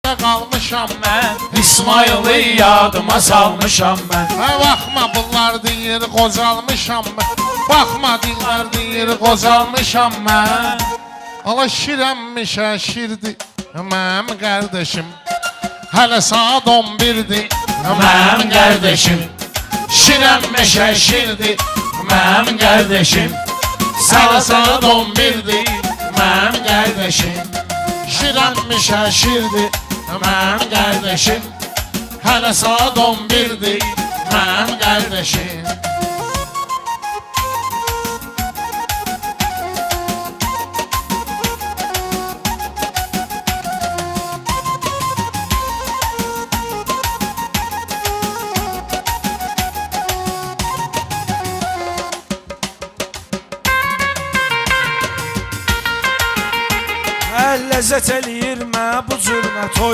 yerdə qalmışam mən. İsmail'i yadıma salmışam ben. Baxma bunlar deyir qocalmışam mən. Baxma dinlər deyir qocalmışam mən. Ala şirənmişə şirdi mənim qardeşim. Hələ saat 11'dir Mənim kardeşim şirənmişə şirdi mənim kardeşim. Saat 11'dir mənim kardeşim. şirənmişə şirdi mənim qardeşim. Hələ saat 11'dir mənim qardeşim. Ləzzət eləyir mə bu cürmə toy.